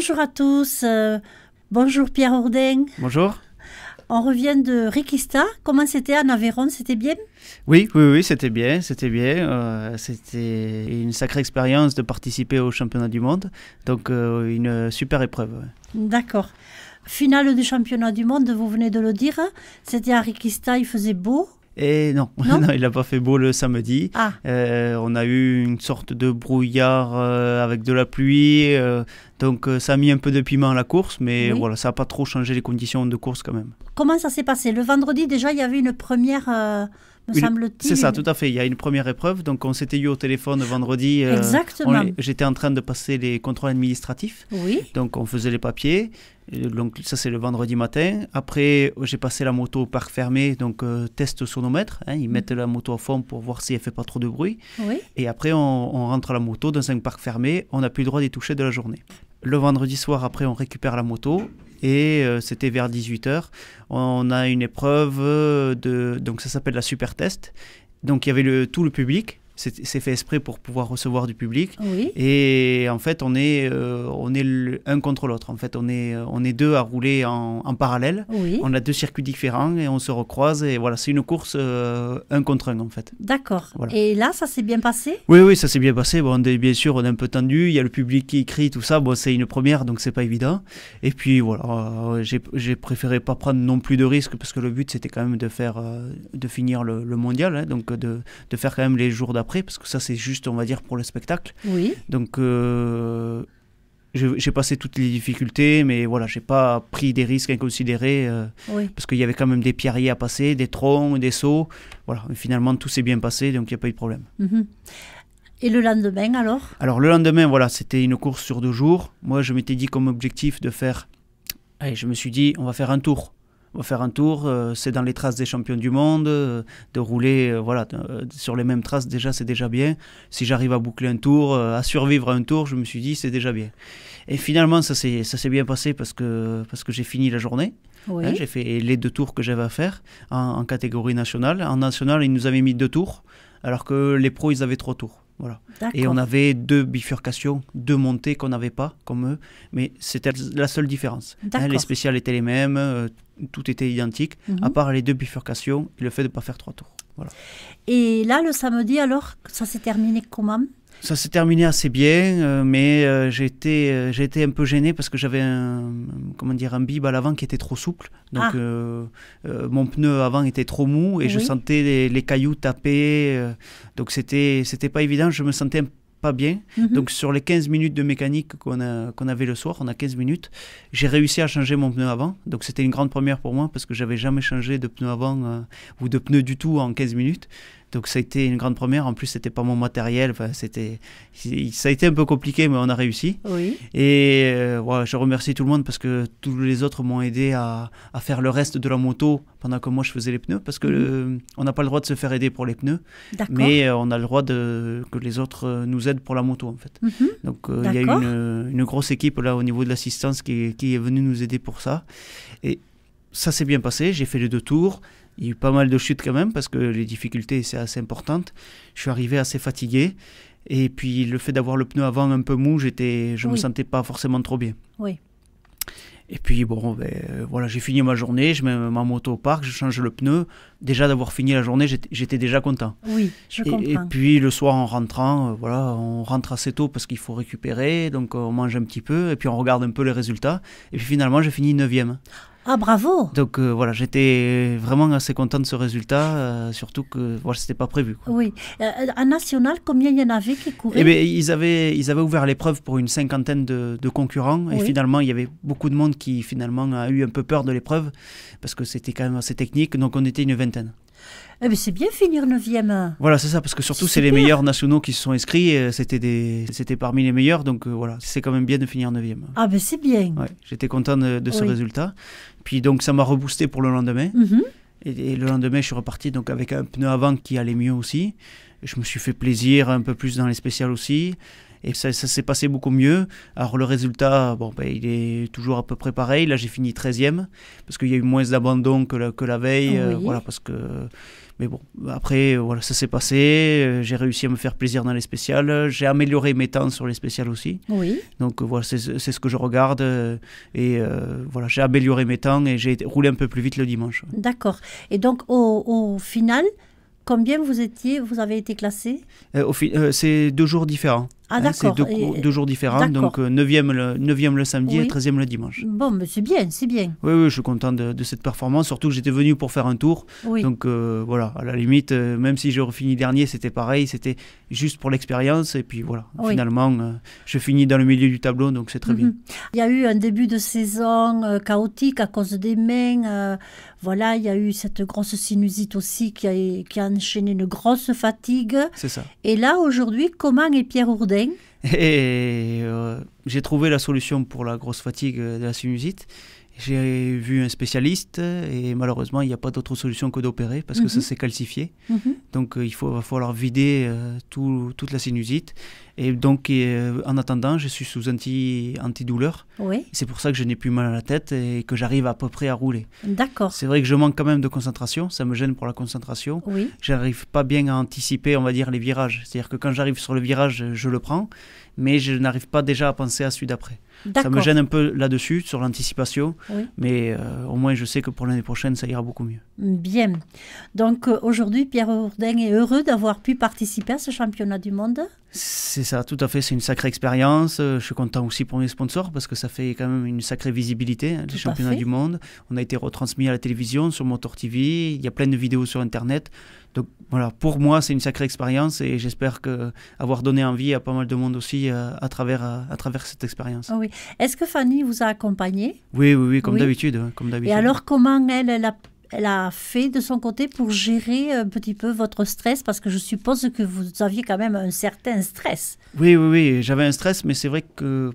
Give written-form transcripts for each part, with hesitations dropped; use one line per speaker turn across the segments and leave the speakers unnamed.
Bonjour à tous, bonjour Pierre Hourdin.
Bonjour.
On revient de Rikista. Comment c'était en Aveyron? C'était bien?
Oui, c'était bien. C'était une sacrée expérience de participer au championnat du monde. Donc, une super épreuve.
D'accord. Finale du championnat du monde, vous venez de le dire. C'était à Rikista, il faisait beau.
Et non, non, il n'a pas fait beau le samedi.
Ah.
On a eu une sorte de brouillard avec de la pluie. Donc, ça a mis un peu de piment à la course. Mais voilà, ça n'a pas trop changé les conditions de course quand même.
Comment ça s'est passé? Le vendredi, déjà, il y avait une première, me semble-t-il.
C'est ça, tout à fait. Il y a une première épreuve. Donc, on s'était eu au téléphone vendredi.
Exactement.
J'étais en train de passer les contrôles administratifs.
Oui.
Donc, on faisait les papiers. Donc, ça, c'est le vendredi matin. Après, j'ai passé la moto au parc fermé. Donc, test sonomètre. Ils mettent la moto à fond pour voir si elle ne fait pas trop de bruit.
Oui.
Et après, on rentre la moto dans un parc fermé. On n'a plus le droit d'y toucher de la journée. Le vendredi soir, après, on récupère la moto. Et c'était vers 18h. On a une épreuve donc ça s'appelle la super test. Donc il y avait tout le public. C'est fait exprès pour pouvoir recevoir du public.
Oui.
Et en fait, on est un contre l'autre. En fait, on est deux à rouler en parallèle.
Oui.
On a deux circuits différents et on se recroise. Et voilà, c'est une course un contre un, en fait.
D'accord. Voilà. Et là, ça s'est bien passé?
Oui, ça s'est bien passé. Bon, bien sûr, on est un peu tendu. Il y a le public qui crie, tout ça. Bon, c'est une première, donc c'est pas évident. Et puis voilà, j'ai préféré pas prendre non plus de risques parce que le but, c'était quand même de finir le mondial. Donc de faire quand même les jours d'après. Parce que ça, c'est juste, on va dire, pour le spectacle.
Oui.
Donc, j'ai passé toutes les difficultés, mais voilà, j'ai pas pris des risques inconsidérés, parce qu'il y avait quand même des pierriers à passer, des troncs, des sauts. Voilà, et finalement, tout s'est bien passé, donc il n'y a pas eu de problème.
Mm-hmm. Et le lendemain, alors?
Alors, le lendemain, voilà, c'était une course sur 2 jours. Moi, je m'étais dit comme objectif de faire... Allez, je me suis dit, on va faire un tour. On va faire un tour, c'est dans les traces des champions du monde, de rouler sur les mêmes traces, déjà c'est déjà bien. Si j'arrive à boucler un tour, à survivre à un tour, je me suis dit c'est déjà bien. Et finalement ça s'est bien passé parce que j'ai fini la journée.
Oui.
J'ai fait les 2 tours que j'avais à faire en catégorie nationale. En nationale, ils nous avaient mis 2 tours, alors que les pros, ils avaient 3 tours. Voilà. Et on avait 2 bifurcations, 2 montées qu'on n'avait pas, comme eux, mais c'était la seule différence. Les spéciales étaient les mêmes, tout était identique, à part les 2 bifurcations et le fait de ne pas faire 3 tours. Voilà.
Et là, le samedi, alors, ça s'est terminé comment? Ça
s'est terminé assez bien, mais j'ai été un peu gêné parce que j'avais un bib à l'avant qui était trop souple. Donc mon pneu avant était trop mou et je sentais les cailloux taper. Donc c'était pas évident, je me sentais pas bien. Donc sur les 15 minutes de mécanique qu'on avait le soir, on a 15 minutes, j'ai réussi à changer mon pneu avant. Donc c'était une grande première pour moi parce que j'avais jamais changé de pneu avant ou de pneu du tout en 15 minutes. Donc ça a été une grande première. En plus, c'était pas mon matériel. Enfin, ça a été un peu compliqué, mais on a réussi.
Oui.
Et voilà, je remercie tout le monde parce que tous les autres m'ont aidé à faire le reste de la moto pendant que moi je faisais les pneus. Parce que on n'a pas le droit de se faire aider pour les pneus, mais on a le droit que les autres nous aident pour la moto en fait. Donc il y a eu une grosse équipe là au niveau de l'assistance qui est venue nous aider pour ça. Et ça s'est bien passé. J'ai fait les 2 tours. Il y a eu pas mal de chutes quand même parce que les difficultés c'est assez importante. Je suis arrivé assez fatigué et puis le fait d'avoir le pneu avant un peu mou, je me sentais pas forcément trop bien.
Oui.
Et puis bon, voilà, j'ai fini ma journée, je mets ma moto au parc, je change le pneu. Déjà d'avoir fini la journée, j'étais déjà content.
Oui, je comprends.
Et puis le soir en rentrant, voilà, on rentre assez tôt parce qu'il faut récupérer, donc on mange un petit peu et puis on regarde un peu les résultats. Et puis finalement, j'ai fini 9e.
Ah, bravo!
Donc voilà, j'étais vraiment assez content de ce résultat, surtout que voilà, c'était pas prévu. Quoi.
Oui. En national, combien il y en avait qui couraient?
Eh bien, ils avaient ouvert l'épreuve pour une 50aine de concurrents, et finalement, il y avait beaucoup de monde qui finalement a eu un peu peur de l'épreuve, parce que c'était quand même assez technique, donc on était une 20aine.
Eh bien, c'est bien finir 9e.
Voilà, c'est ça, parce que surtout, c'est les meilleurs nationaux qui se sont inscrits, c'était parmi les meilleurs, donc voilà, c'est quand même bien de finir 9e.
Ah, ben c'est bien.
Ouais, j'étais content de ce résultat. Puis donc, ça m'a reboosté pour le lendemain. Et le lendemain, je suis reparti donc, avec un pneu avant qui allait mieux aussi. Et je me suis fait plaisir un peu plus dans les spéciales aussi. Et ça s'est passé beaucoup mieux. Alors le résultat, bon, ben, il est toujours à peu près pareil. Là, j'ai fini 13e parce qu'il y a eu moins d'abandon que la veille. Voilà, parce que... Mais bon, après, voilà, ça s'est passé. J'ai réussi à me faire plaisir dans les spéciales. J'ai amélioré mes temps sur les spéciales aussi.
Oui.
Donc voilà, c'est ce que je regarde. Voilà, j'ai amélioré mes temps et j'ai roulé un peu plus vite le dimanche.
D'accord. Et donc, au final, combien vous avez été classé?
C'est 2 jours différents.
Ah, d'accord.
C'est deux jours différents, donc 9e le samedi et 13e le dimanche.
Bon, mais c'est bien, c'est bien.
Oui, je suis content de cette performance, surtout que j'étais venu pour faire un tour.
Oui.
Donc voilà, à la limite, même si j'ai fini dernier, c'était pareil, c'était juste pour l'expérience. Et puis voilà, finalement, je finis dans le milieu du tableau, donc c'est très bien.
Il y a eu un début de saison chaotique à cause des mains. Voilà, il y a eu cette grosse sinusite aussi qui a enchaîné une grosse fatigue.
C'est ça.
Et là, aujourd'hui, comment est Pierre Hourdain?
Et j'ai trouvé la solution pour la grosse fatigue de la sinusite. J'ai vu un spécialiste et malheureusement, il n'y a pas d'autre solution que d'opérer parce que ça s'est calcifié. Donc, va falloir vider toute la sinusite. Et donc, en attendant, je suis sous antidouleur.
Oui.
C'est pour ça que je n'ai plus mal à la tête et que j'arrive à peu près à rouler.
D'accord.
C'est vrai que je manque quand même de concentration. Ça me gêne pour la concentration.
Oui.
Je n'arrive pas bien à anticiper, on va dire, les virages. C'est-à-dire que quand j'arrive sur le virage, je le prends, mais je n'arrive pas déjà à penser à celui d'après. Ça me gêne un peu là-dessus, sur l'anticipation, mais au moins je sais que pour l'année prochaine, ça ira beaucoup mieux.
Bien. Donc aujourd'hui, Pierre Hourdain est heureux d'avoir pu participer à ce championnat du monde?
C'est ça, tout à fait. C'est une sacrée expérience. Je suis content aussi pour mes sponsors parce que ça fait quand même une sacrée visibilité, les championnats du monde. On a été retransmis à la télévision, sur Motor TV. Il y a plein de vidéos sur Internet. Donc voilà, pour moi, c'est une sacrée expérience et j'espère avoir donné envie à pas mal de monde aussi à travers cette expérience.
Oui. Est-ce que Fanny vous a accompagné?
Oui, comme d'habitude.
Et alors, comment elle a fait de son côté pour gérer un petit peu votre stress? Parce que je suppose que vous aviez quand même un certain stress.
Oui, j'avais un stress, mais c'est vrai que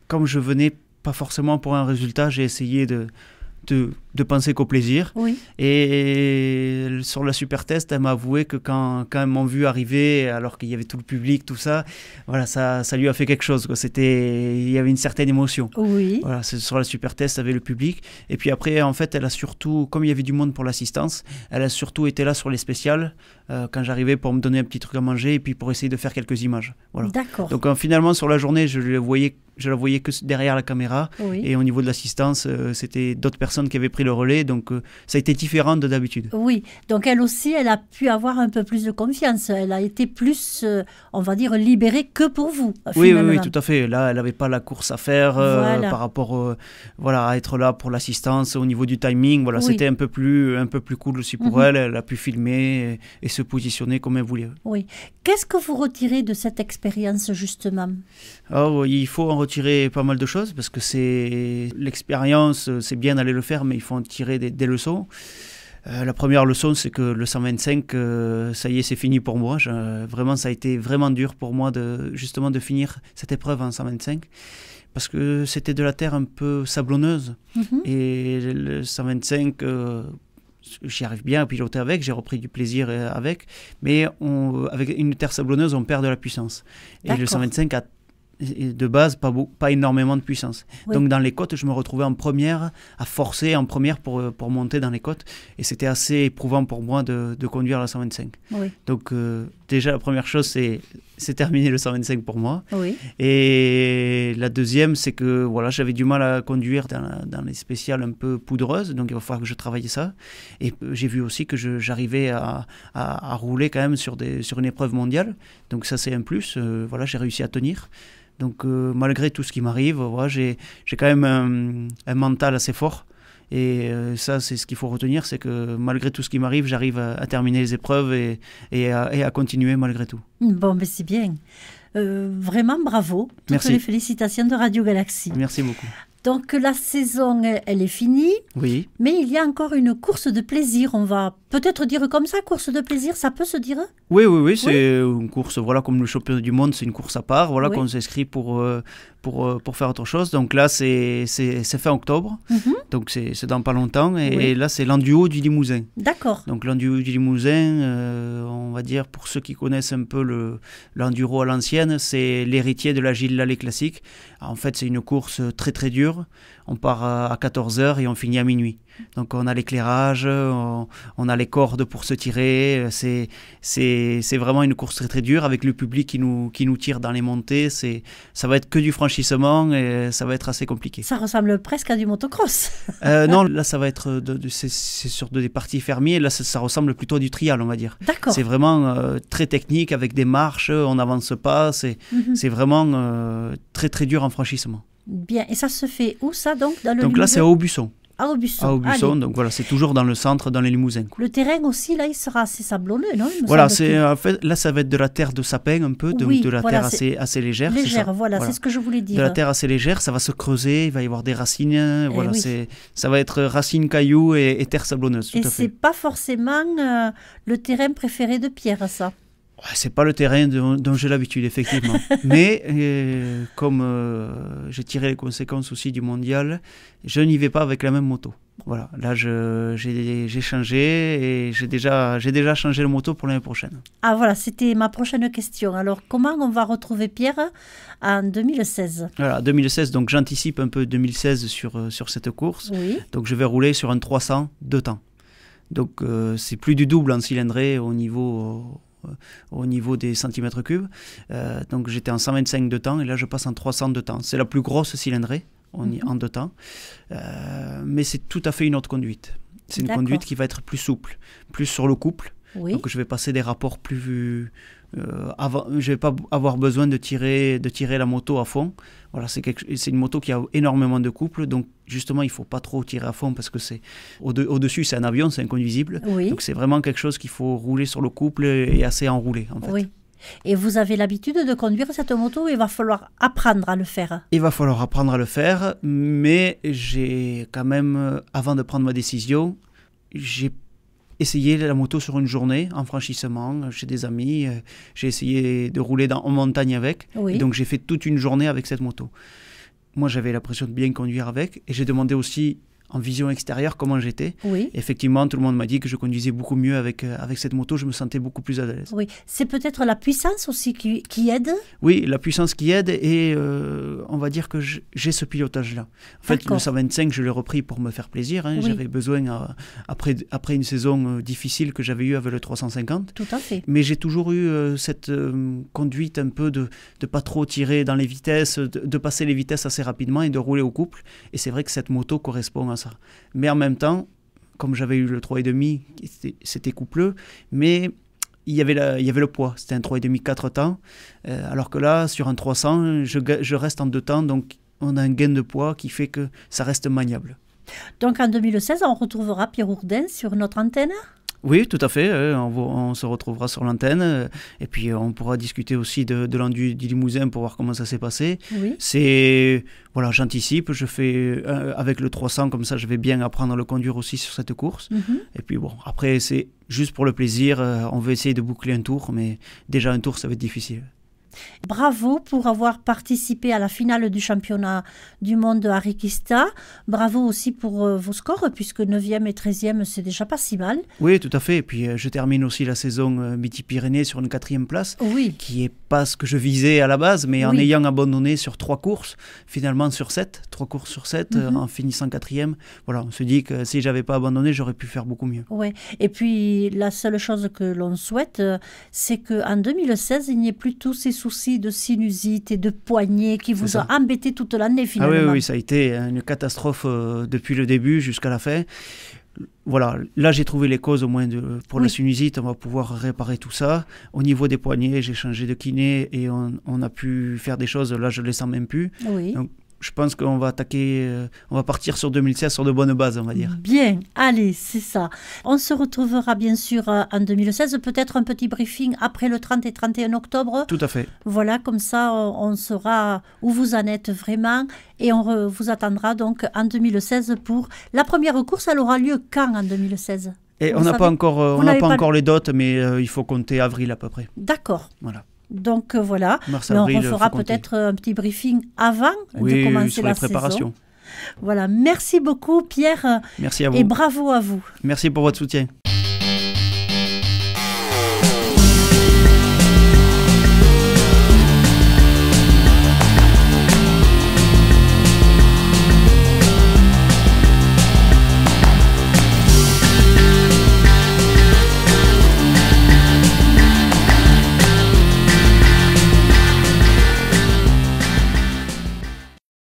comme je venais pas forcément pour un résultat, j'ai essayé de penser qu'au plaisir.
Oui.
Et sur la super test, elle m'a avoué que quand elles m'ont vu arriver, alors qu'il y avait tout le public, tout ça, voilà, ça lui a fait quelque chose, quoi. Il y avait une certaine émotion.
Oui.
Voilà, sur la super test avec le public. Et puis après, en fait, elle a surtout, comme il y avait du monde pour l'assistance, elle a surtout été là sur les spéciales quand j'arrivais pour me donner un petit truc à manger et puis pour essayer de faire quelques images. Voilà.
D'accord.
Donc finalement, sur la journée, je la voyais que derrière la caméra.
Oui.
Et au niveau de l'assistance, c'était d'autres personnes qui avaient pris le relais. Donc ça a été différent de d'habitude.
Oui, donc elle aussi, elle a pu avoir un peu plus de confiance. Elle a été plus, on va dire, libérée que pour vous.
Oui, tout à fait. Là, elle n'avait pas la course à faire par rapport à être là pour l'assistance au niveau du timing. Voilà, c'était un peu plus cool aussi pour elle. Elle a pu filmer et se positionner comme elle voulait.
Oui. Qu'est-ce que vous retirez de cette expérience, justement?
Il faut en retirer pas mal de choses parce que c'est l'expérience, c'est bien d'aller le faire, mais il faut en tirer des leçons. La première leçon, c'est que le 125, ça y est, c'est fini pour moi. Vraiment, ça a été vraiment dur pour moi de finir cette épreuve en 125 parce que c'était de la terre un peu sablonneuse. Et le 125... j'y arrive bien à piloter avec, j'ai repris du plaisir avec, mais avec une terre sablonneuse, on perd de la puissance. Et le 125 a de base pas énormément de puissance. Oui. Donc dans les côtes, je me retrouvais à forcer en première pour monter dans les côtes. Et c'était assez éprouvant pour moi de conduire la 125.
Oui.
Donc déjà, la première chose, c'est terminer le 125 pour moi.
Oui.
Et la deuxième, c'est que voilà, j'avais du mal à conduire dans les spéciales un peu poudreuses. Donc il va falloir que je travaille ça. Et j'ai vu aussi que j'arrivais à rouler quand même sur une épreuve mondiale. Donc ça, c'est un plus. Voilà, j'ai réussi à tenir. Donc malgré tout ce qui m'arrive, j'ai quand même un mental assez fort. Et ça, c'est ce qu'il faut retenir, c'est que malgré tout ce qui m'arrive, j'arrive à terminer les épreuves et à continuer malgré tout.
Bon, mais c'est bien. Vraiment, bravo. Toutes les félicitations de Radio Galaxie.
Merci beaucoup.
Donc la saison, elle est finie.
Oui.
Mais il y a encore une course de plaisir. On va peut-être dire comme ça, course de plaisir, ça peut se dire?
Oui, c'est une course, voilà, comme le championnat du monde, c'est une course à part, voilà, qu'on s'inscrit pour pour faire autre chose. Donc là, c'est fin octobre, donc c'est dans pas longtemps. Et là, c'est l'Enduo du Limousin.
D'accord.
Donc l'Enduo du Limousin, on va dire, pour ceux qui connaissent un peu l'enduro à l'ancienne, c'est l'héritier de la Gilles Lallet classique. En fait, c'est une course très très dure. On part à 14h et on finit à minuit. Donc on a l'éclairage, on a les cordes pour se tirer. C'est vraiment une course très très dure avec le public qui nous tire dans les montées. Ça va être que du franchissement et ça va être assez compliqué.
Ça ressemble presque à du motocross.
Non, là ça va être c'est sur des parties fermées. Là ça ressemble plutôt à du trial, on va dire.
D'accord.
C'est vraiment très technique avec des marches, on n'avance pas. C'est vraiment très très dur en franchissement.
Bien, et ça se fait où ça donc dans le
Donc
Limousin?
là c'est à Aubusson.
À Aubusson.
À Aubusson, donc voilà, c'est toujours dans le centre, dans les Limousins.
Le terrain aussi, là, il sera assez sablonneux, non?
Voilà, en fait, là ça va être de la terre de sapin un peu, donc de la terre assez légère.
Légère, voilà, c'est ce que je voulais dire.
De la terre assez légère, ça va se creuser, il va y avoir des racines, voilà, ça va être racines, cailloux et terre sablonneuse, tout à fait.
Et c'est pas forcément le terrain préféré de Pierre, ça?
C'est pas le terrain dont j'ai l'habitude, effectivement. Mais comme j'ai tiré les conséquences aussi du mondial, je n'y vais pas avec la même moto. Voilà, là j'ai changé et j'ai déjà changé de moto pour l'année prochaine.
Ah voilà, c'était ma prochaine question. Alors comment on va retrouver Pierre en 2016?
Voilà, 2016, donc j'anticipe un peu 2016 sur cette course.
Oui.
Donc je vais rouler sur un 300 2 temps. Donc c'est plus du double en cylindrée au niveau des centimètres cubes. Donc j'étais en 125 de temps et là je passe en 300 de temps. C'est la plus grosse cylindrée en 2 temps. Mais c'est tout à fait une autre conduite. C'est une conduite qui va être plus souple, plus sur le couple.
Oui.
Donc je vais passer des rapports plus... je ne vais pas avoir besoin de tirer la moto à fond. Voilà, c'est une moto qui a énormément de couple, donc justement il ne faut pas trop tirer à fond parce que c'est au-dessus c'est un avion, c'est inconduisible.
Oui.
Donc c'est vraiment quelque chose qu'il faut rouler sur le couple et assez enroulé en fait.
Oui. Et vous avez l'habitude de conduire cette moto, il va falloir apprendre à le faire.
Il va falloir apprendre à le faire, mais j'ai quand même, avant de prendre ma décision, j'ai essayé la moto sur une journée en franchissement chez des amis. J'ai essayé de rouler en montagne avec.
Oui.
Et donc j'ai fait toute une journée avec cette moto. Moi j'avais l'impression de bien conduire avec. Et j'ai demandé aussi en vision extérieure comment j'étais.
Oui.
Effectivement, tout le monde m'a dit que je conduisais beaucoup mieux avec cette moto. Je me sentais beaucoup plus à l'aise.
Oui. C'est peut-être la puissance aussi qui aide.
Oui, la puissance qui aide et on va dire que j'ai ce pilotage-là. En fait, le 125, je l'ai repris pour me faire plaisir. Hein. Oui. J'avais besoin, après une saison difficile que j'avais eue avec le 350.
Tout à fait.
Mais j'ai toujours eu cette conduite un peu de pas trop tirer dans les vitesses, de passer les vitesses assez rapidement et de rouler au couple. Et c'est vrai que cette moto correspond à ça. Mais en même temps, comme j'avais eu le 3,5, c'était coupleux, mais il y avait le poids. C'était un 3,5 4 temps, alors que là, sur un 300, je reste en 2 temps, donc on a un gain de poids qui fait que ça reste maniable.
Donc en 2016, on retrouvera Pierre Ourdain sur notre antenne ?
Oui, tout à fait. On se retrouvera sur l'antenne et puis on pourra discuter aussi de l'enduit du Limousin pour voir comment ça s'est passé.
Oui.
Voilà, j'anticipe. Je fais avec le 300 comme ça, je vais bien apprendre à le conduire aussi sur cette course. Et puis bon, après c'est juste pour le plaisir. On veut essayer de boucler un tour, mais déjà un tour, ça va être difficile.
Bravo pour avoir participé à la finale du championnat du monde de Arequista. Bravo aussi pour vos scores, puisque 9e et 13e, c'est déjà pas si mal.
Oui, tout à fait. Et puis je termine aussi la saison Midi-Pyrénées sur une 4e place, qui n'est pas ce que je visais à la base, mais en ayant abandonné sur 3 courses, finalement sur 7, 3 courses sur 7, en finissant 4e. Voilà, on se dit que si j'avais pas abandonné, j'aurais pu faire beaucoup mieux.
Ouais. Et puis la seule chose que l'on souhaite, c'est qu'en 2016, il n'y ait plus tous ces soucis de sinusite et de poignets qui vous ont embêté toute l'année finalement.
Ah oui, ça a été une catastrophe depuis le début jusqu'à la fin. Voilà, là j'ai trouvé les causes au moins pour la sinusite, on va pouvoir réparer tout ça. Au niveau des poignets, j'ai changé de kiné et on a pu faire des choses, là je ne les sens même plus.
Oui.
Donc, je pense qu'on va on va partir sur 2016 sur de bonnes bases, on va dire.
Bien, allez, c'est ça. On se retrouvera bien sûr en 2016, peut-être un petit briefing après le 30 et 31 octobre.
Tout à fait.
Voilà, comme ça on saura où vous en êtes vraiment et on vous attendra donc en 2016 pour la première course. Elle aura lieu quand en 2016 ?
Et on n'a pas encore les dates, mais il faut compter avril à peu près.
D'accord.
Voilà.
Donc voilà,
Mars-avril,
on refera peut-être un petit briefing avant de commencer
sur
la
les préparations.
saison. Voilà, merci beaucoup Pierre.
Merci à vous.
Et bravo à vous.
Merci pour votre soutien.